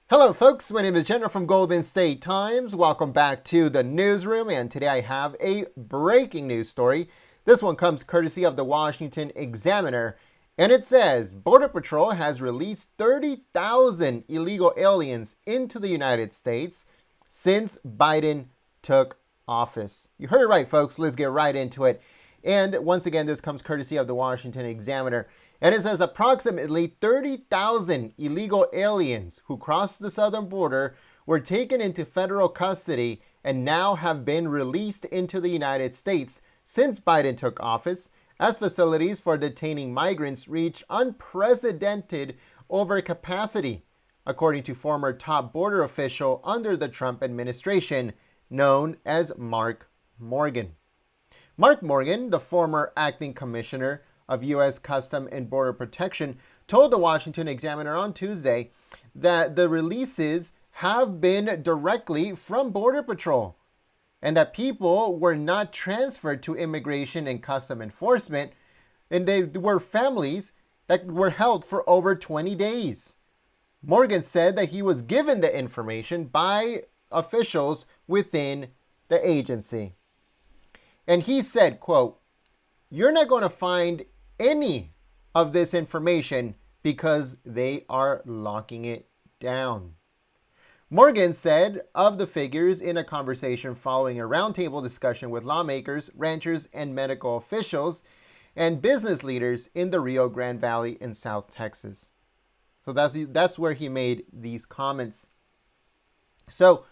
Hello folks, my name is Jenna from Golden State Times. Welcome back to the newsroom, and today I have a breaking news story. This one comes courtesy of the Washington Examiner, and it says Border Patrol has released 30,000 illegal aliens into the United States since Biden took office. You heard it right, folks. Let's get right into it. And once again, this comes courtesy of the Washington Examiner. And it says approximately 30,000 illegal aliens who crossed the southern border were taken into federal custody and now have been released into the United States since Biden took office, as facilities for detaining migrants reach unprecedented overcapacity, according to former top border official under the Trump administration, known as Mark Morgan. Mark Morgan, the former acting commissioner of U.S. Customs and Border Protection, told the Washington Examiner on Tuesday that the releases have been directly from Border Patrol and that people were not transferred to Immigration and Customs Enforcement, and they were families that were held for over 20 days. Morgan said that he was given the information by officials within the agency. And he said, quote, "You're not going to find any of this information because they are locking it down." Morgan said of the figures in a conversation following a roundtable discussion with lawmakers, ranchers, and medical officials and business leaders in the Rio Grande Valley in South Texas. So that's where he made these comments. So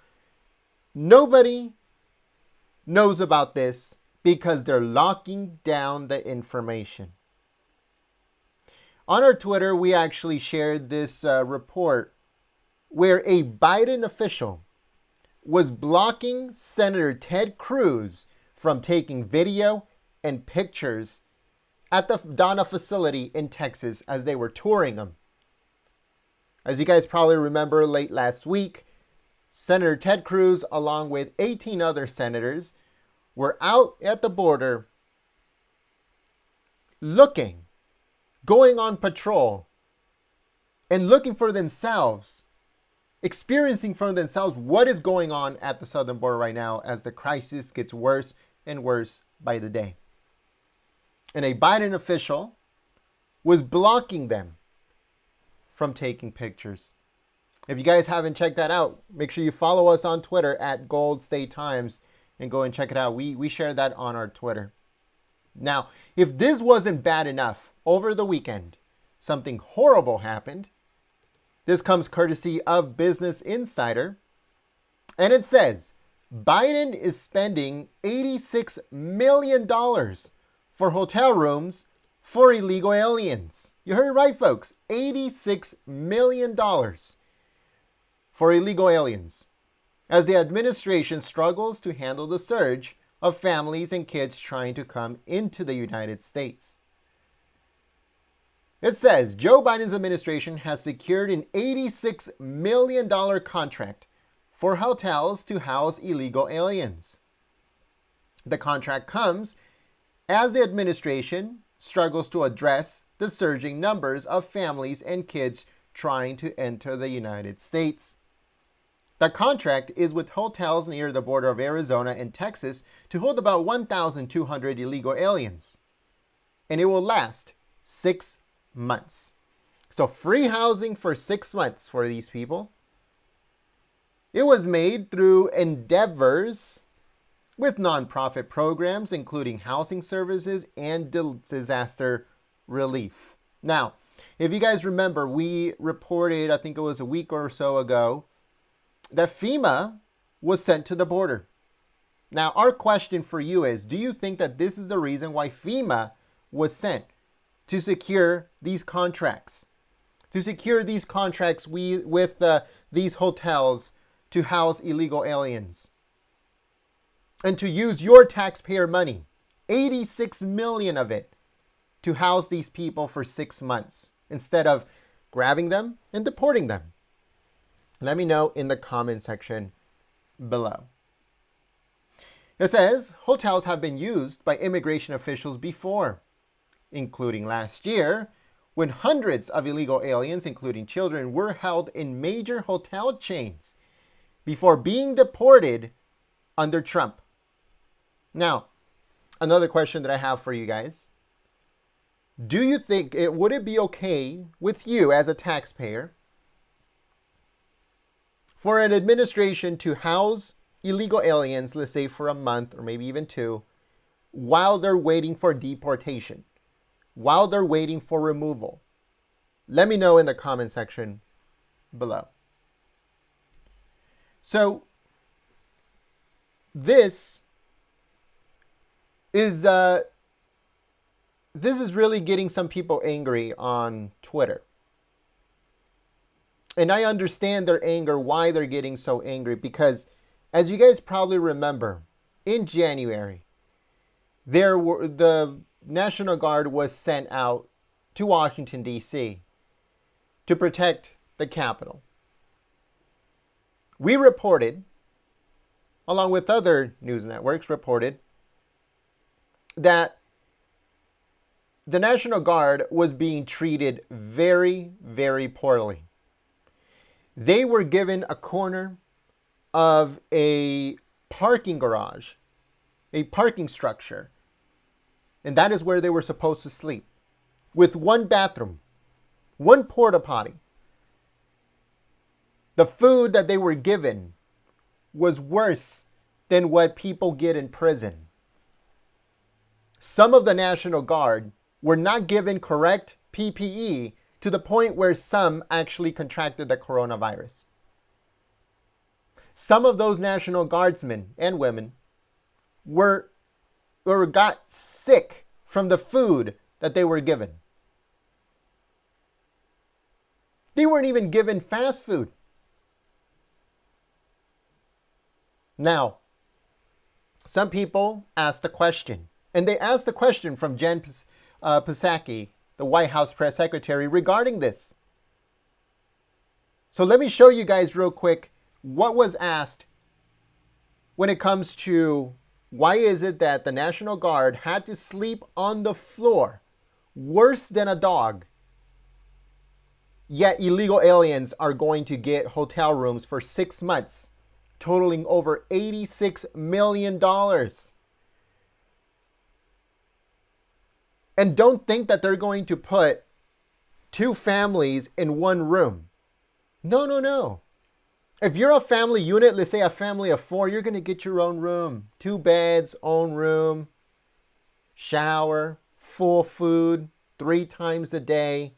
nobody knows about this because they're locking down the information. On our Twitter, we actually shared this report where a Biden official was blocking Senator Ted Cruz from taking video and pictures at the Donna facility in Texas as they were touring him. As you guys probably remember, late last week, Senator Ted Cruz, along with 18 other senators, were out at the border going on patrol, and looking for themselves, experiencing for themselves what is going on at the southern border right now as the crisis gets worse and worse by the day. And a Biden official was blocking them from taking pictures. If you guys haven't checked that out, make sure you follow us on Twitter at Gold State Times and go and check it out. We shared that on our Twitter. Now, if this wasn't bad enough, over the weekend, something horrible happened. This comes courtesy of Business Insider. And it says, Biden is spending $86 million for hotel rooms for illegal aliens. You heard it right, folks. $86 million for illegal aliens, as the administration struggles to handle the surge of families and kids trying to come into the United States. It says Joe Biden's administration has secured an $86 million contract for hotels to house illegal aliens. The contract comes as the administration struggles to address the surging numbers of families and kids trying to enter the United States. The contract is with hotels near the border of Arizona and Texas to hold about 1,200 illegal aliens, and it will last 6 months. So free housing for 6 months for these people. It was made through endeavors with nonprofit programs, including housing services and disaster relief. Now, if you guys remember, we reported, I think it was a week or so ago, that FEMA was sent to the border. Now, our question for you is, do you think that this is the reason why FEMA was sent? To secure these contracts. To secure these contracts with these hotels to house illegal aliens. And to use your taxpayer money, $86 million of it, to house these people for 6 months instead of grabbing them and deporting them. Let me know in the comment section below. It says, hotels have been used by immigration officials before, including last year, when hundreds of illegal aliens, including children, were held in major hotel chains before being deported under Trump. Now, another question that I have for you guys. Do you think would it be okay with you as a taxpayer for an administration to house illegal aliens, let's say for a month or maybe even 2, while they're waiting for deportation, while they're waiting for removal? Let me know in the comment section below. So this is really getting some people angry on Twitter. And I understand their anger, why they're getting so angry, because as you guys probably remember, in January, the National Guard was sent out to Washington, D.C. to protect the Capitol. We reported, along with other news networks, reported that the National Guard was being treated very, very poorly. They were given a corner of a parking garage, a parking structure, and that is where they were supposed to sleep, with one bathroom, one porta potty. The food that they were given was worse than what people get in prison. Some of the National Guard were not given correct PPE to the point where some actually contracted the coronavirus. Some of those National Guardsmen and women got sick from the food that they were given. They weren't even given fast food. Now, some people asked the question, and they asked the question from Jen Psaki, the White House press secretary, regarding this. So let me show you guys real quick what was asked when it comes to why is it that the National Guard had to sleep on the floor, worse than a dog, yet illegal aliens are going to get hotel rooms for 6 months, totaling over $86 million. And don't think that they're going to put 2 families in one room. No, no, no. If you're a family unit, let's say a family of 4, you're going to get your own room. 2 beds, own room, shower, full food, 3 times a day,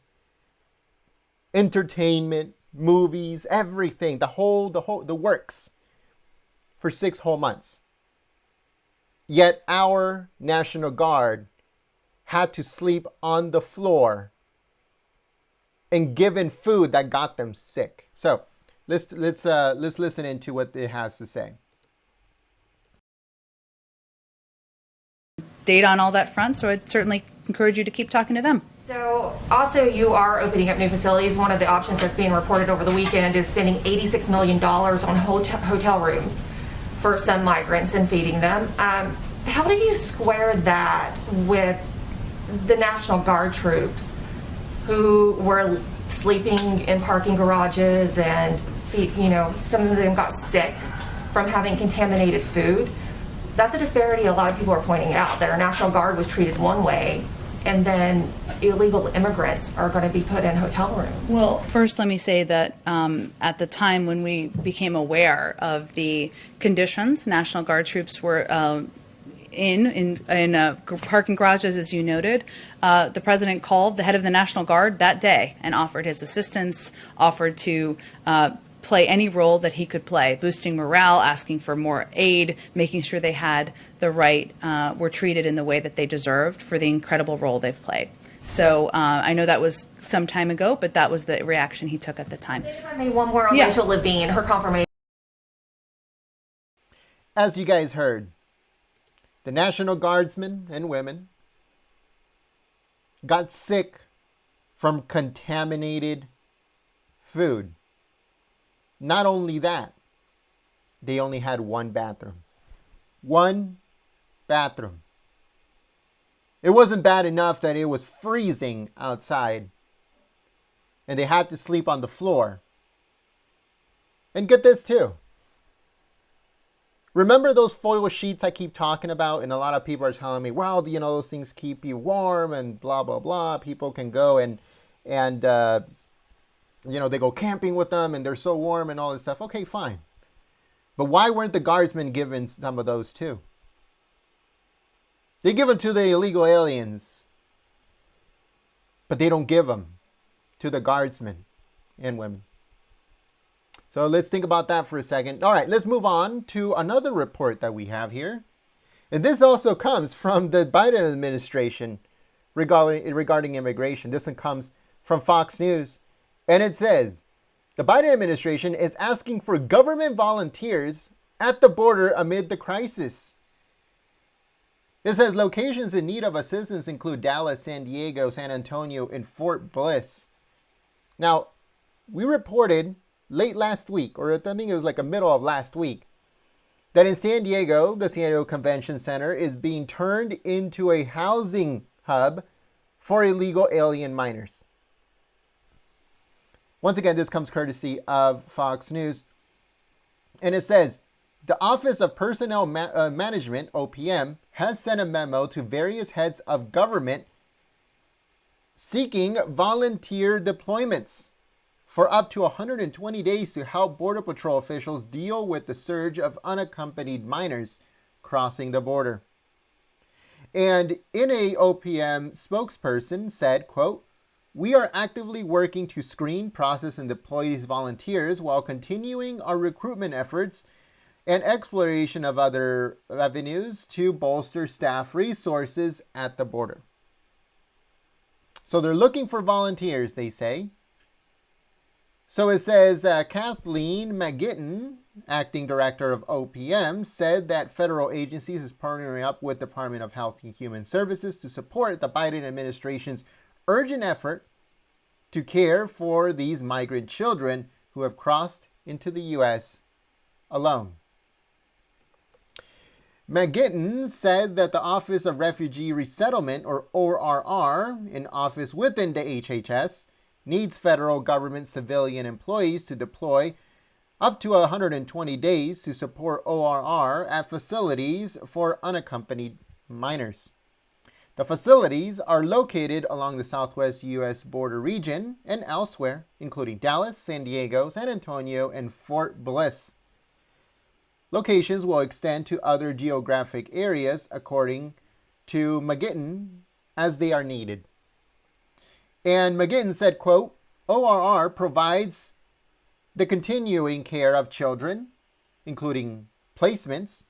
entertainment, movies, everything, the works for 6 whole months. Yet our National Guard had to sleep on the floor and given food that got them sick. So let's listen into what it has to say. Data on all that front, so I'd certainly encourage you to keep talking to them. So also you are opening up new facilities. One of the options that's being reported over the weekend is spending $86 million on hotel rooms for some migrants and feeding them. How do you square that with the National Guard troops who were sleeping in parking garages and, some of them got sick from having contaminated food? That's a disparity a lot of people are pointing out, that our National Guard was treated one way and then illegal immigrants are going to be put in hotel rooms. Well, first let me say that at the time when we became aware of the conditions, National Guard troops were in parking garages, as you noted. The president called the head of the National Guard that day and offered his assistance, offered to play any role that he could play, boosting morale, asking for more aid, making sure they had the right, were treated in the way that they deserved for the incredible role they've played. So I know that was some time ago, but that was the reaction he took at the time. If I may, one more on Rachel Levine, her confirmation. As you guys heard, the National Guardsmen and women got sick from contaminated food. Not only that, they only had one bathroom. One bathroom. It wasn't bad enough that it was freezing outside and they had to sleep on the floor. And get this too. Remember those foil sheets I keep talking about? And a lot of people are telling me, well, those things keep you warm and blah, blah, blah. People can go and they go camping with them and they're so warm and all this stuff. Okay, fine. But why weren't the guardsmen given some of those too? They give them to the illegal aliens, but they don't give them to the guardsmen and women. So let's think about that for a second. All right, let's move on to another report that we have here. And this also comes from the Biden administration regarding immigration. This one comes from Fox News. And it says, the Biden administration is asking for government volunteers at the border amid the crisis. It says locations in need of assistance include Dallas, San Diego, San Antonio, and Fort Bliss. Now, we reported late last week, or I think it was like the middle of last week, that in San Diego, the San Diego Convention Center is being turned into a housing hub for illegal alien minors. Once again, this comes courtesy of Fox News. And it says, the Office of Personnel Management, OPM, has sent a memo to various heads of government seeking volunteer deployments for up to 120 days to help Border Patrol officials deal with the surge of unaccompanied minors crossing the border. And in a OPM spokesperson said, quote, we are actively working to screen, process, and deploy these volunteers while continuing our recruitment efforts and exploration of other avenues to bolster staff resources at the border. So they're looking for volunteers, they say. So it says Kathleen McGettigan, acting director of OPM, said that federal agencies is partnering up with the Department of Health and Human Services to support the Biden administration's urgent effort to care for these migrant children who have crossed into the U.S. alone. McGettigan said that the Office of Refugee Resettlement, or ORR, an office within the HHS, needs federal government civilian employees to deploy up to 120 days to support ORR at facilities for unaccompanied minors. The facilities are located along the southwest U.S. border region and elsewhere, including Dallas, San Diego, San Antonio, and Fort Bliss. Locations will extend to other geographic areas according to McGettigan as they are needed. And McGettigan said, quote, ORR provides the continuing care of children, including placements,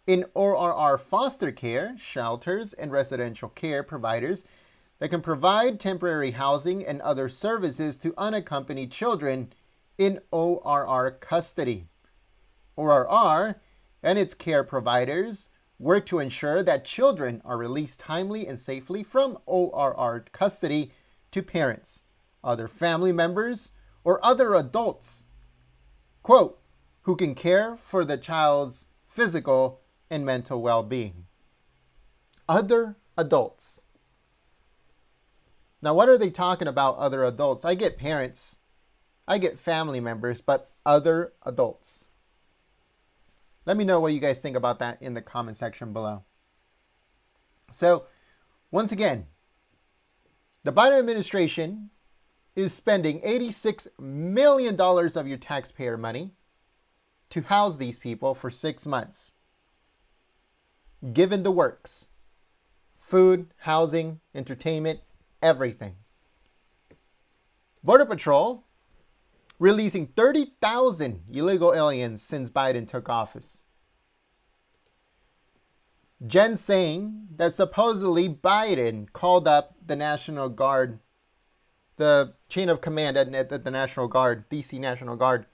in ORR foster care, shelters, and residential care providers that can provide temporary housing and other services to unaccompanied children in ORR custody. ORR and its care providers work to ensure that children are released timely and safely from ORR custody to parents, other family members, or other adults, quote, who can care for the child's physical and mental well-being. Other adults. Now, what are they talking about, other adults? I get parents, I get family members, but other adults. Let me know what you guys think about that in the comment section below. So, once again, the Biden administration is spending $86 million of your taxpayer money to house these people for 6 months. Given the works. Food, housing, entertainment, everything. Border Patrol releasing 30,000 illegal aliens since Biden took office. Jen saying that supposedly Biden called up the National Guard, the chain of command at the National Guard, DC National Guard,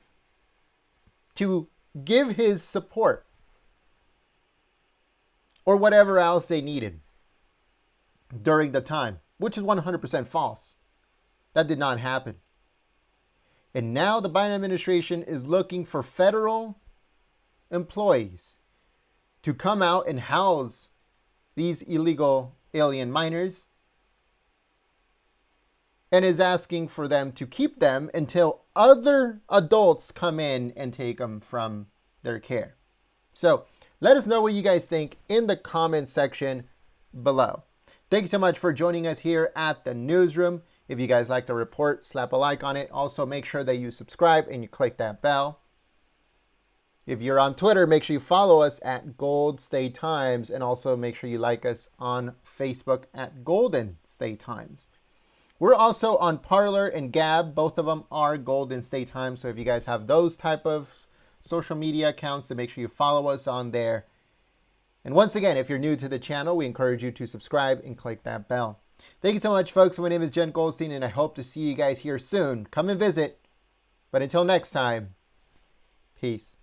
to give his support or whatever else they needed during the time, which is 100% false. That did not happen. And now the Biden administration is looking for federal employees to come out and house these illegal alien minors and is asking for them to keep them until other adults come in and take them from their care. So let us know what you guys think in the comment section below. Thank you so much for joining us here at the newsroom. If you guys like the report, slap a like on it. Also, make sure that you subscribe and you click that bell. If you're on Twitter, make sure you follow us at Gold State Times, and also make sure you like us on Facebook at Golden State Times. We're also on Parler and Gab. Both of them are Golden State Times. So if you guys have those type of social media accounts, then make sure you follow us on there. And once again, if you're new to the channel, we encourage you to subscribe and click that bell. Thank you so much, folks. My name is Jen Goldstein, and I hope to see you guys here soon. Come and visit. But until next time, peace.